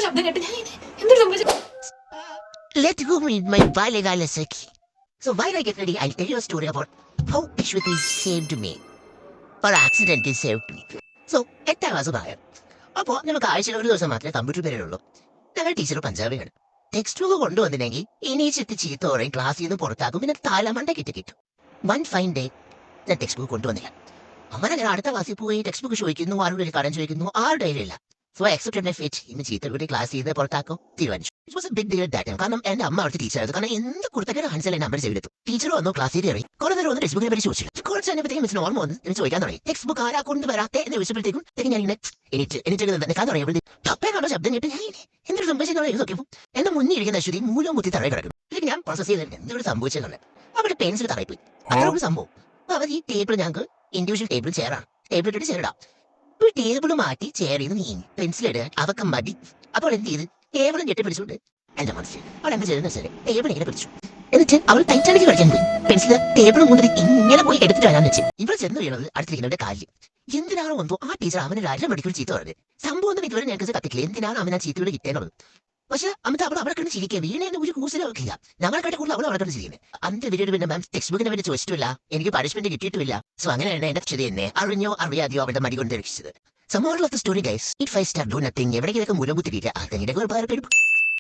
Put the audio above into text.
ശബ്ദം കേട്ട് ഞാൻ എന്തൊരു സംഭവിച്ചു. Let go meet my Balegala Seki. So while I get ready, I'll tell you a story about how Ashwati saved me. Or accidentally saved me. So, 8ാം class പ്രായം. അപ്പോൾ നമുക്ക് ആഴ്ചയിൽ ഒരു ദിവസം മാത്രമേ കമ്പ്യൂട്ടർ പീരീഡ് ഉള്ളൂ. ഞങ്ങളുടെ ടീച്ചർ പഞ്ചാബിയാണ്. ടെക്സ്റ്റ് ബുക്ക് കൊണ്ടുവന്നില്ലെങ്കിൽ എണീച്ചെത്തി ചീത്ത പറയും, ക്ലാസ്സിൽ നിന്ന് പുറത്താക്കും, പിന്നെ താലമണ്ട കിട്ടും. വൺ ഫൈൻ ഡേ ഞാൻ ടെക്സ്റ്റ് ബുക്ക് കൊണ്ടുവന്നില്ല. അങ്ങനെ ഞാൻ അടുത്ത ക്ലാസ്സിൽ പോയി ടെക്സ്റ്റ് ബുക്ക് ചോദിക്കുന്നു, ആരുടെ കടം ചോദിക്കുന്നു, ആരുടെ ഇല്ല. So I accepted my fate. ഇന്ന് ചീത്ത കൂടി ക്ലാസ് ചെയ്ത് പുറത്താക്കും തീരുമാനിച്ചു. It was a big deal that time. കാരണം എന്റെ അമ്മ അവിടുത്തെ ടീച്ചറായിരുന്നു. കാരണം എന്ത് കുടുത്തക്കേട് കാണിച്ചാൽ എന്നെ അമ്മയുടെ ചെവിലെത്തും. ടീച്ചർ വന്നു, ക്ലാസ്സിൽ കയറി കുറേ നേരം ഒന്ന് ടെക്സ്റ്റ് ബുക്കിനെ പറ്റി ചോദിച്ചു. കുറച്ച് കഴിഞ്ഞപ്പോഴത്തേക്കും മിസ്സിന് ഓർമ്മ വന്ന് എന്ന് ചോദിക്കാൻ തുടങ്ങി. ടെക്സ്റ്റ് ബുക്ക് ആരാ കൊണ്ട് വരാത്തെ എന്ന് ചോദിച്ചപ്പോഴത്തേക്കും ഞാൻ ഇങ്ങനെ എനിക്ക് നിൽക്കാൻ തുടങ്ങിയപ്പോഴത്തേക്കും ടപ്പേക്കാണോ ശബ്ദം കേട്ട് ഞാൻ എന്തൊരു സംഭവിച്ചെന്ന് നോക്കിയപ്പോൾ എന്റെ മുന്നിൽ ഇരിക്കുന്ന അശ്വതി മൂലം കുത്തി തറയിൽ കിടക്കും. ഇതിന് ഞാൻ പ്രോസസ് ചെയ്തിട്ട് എന്തൊരു സംഭവിച്ചെന്നുള്ളത് അവിടെ പെൻസിൽ തറയിൽ പോയി. അതൊരു സംഭവം. അപ്പൊ അവർ ഈ ടേബിൾ ഞങ്ങൾക്ക് ഇൻഡിവിജ്വൽ ടേബിൾ ചെയറാണ്. ടേബിൾ ഇട്ടിട്ട് ചെയറിടാം. ഒരു ടേബിൾ മാറ്റി ചെയറിൽ നിന്ന് നീങ്ങി പെൻസിലിട്ട് അവക്ക് മതി. അപ്പോൾ എന്ത് ചെയ്ത് ടേബിളും കെട്ടി പിടിച്ചുകൊണ്ട് എന്റെ മനസ്സിൽ അവൾ എന്താ ചെയ്തെന്ന് വെച്ചാൽ ടേബിൾ ഇങ്ങനെ പിടിച്ചു. എന്നിട്ട് അവൾ ടൈറ്റാനിക്ക് കളിക്കാൻ പോയി. പെൻസിൽ ടേബിളും കൊണ്ട് ഇങ്ങനെ പോയി എടുത്തിട്ട് വരാന്ന് വെച്ചു. ഇവിടെ ചെന്ന് വീണത് അടുത്തിരിക്കുന്നവരുടെ കാലിൽ. എന്തിനാണോ വന്നോ ആ ടീച്ചർ അവനെ ഒരു 1.5 മണിക്കൂർ ചീത്ത പറഞ്ഞത്. സംഭവം ഒന്നും ഇതുവരെ ഞങ്ങൾക്ക് കത്തിക്കില്ല. എന്തിനാണ് അവൻ ആ ചീത്തയോട് കിട്ടേണ്ടത്? പക്ഷെ അമ്മത്തെ അവൾ അവിടെ കിടന്ന് ചിരിക്കുക. വീണേന്ന് ഒരു കൂസലും അവൾക്കില്ല. ഞങ്ങളെക്കാട്ട് കൂടുതൽ അവൾ അവിടെ കിടന്ന് ചിരിക്കുന്നത്. അന്റെ വീഡിയോ പിന്നെ മാം ടെക്സ്റ്റ് ബുക്കിനെ വേണ്ടി ചോദിച്ചിട്ടില്ല, എനിക്ക് പണിഷ്മെന്റ് കിട്ടിയിട്ടില്ല. സോ അങ്ങനെയാണ് എന്റെ ചെറിയ എന്നെ അറിഞ്ഞോ അറിയാതെയോ അവരുടെ മടി കൊണ്ട് രക്ഷിച്ചത്. So moral of the story guys, if I start doing nothing, എവിടേക്കൊക്കെ മൂലം കുത്തിരിക്കുക, അതെങ്ങനെ ഉപകാരപ്പെടും.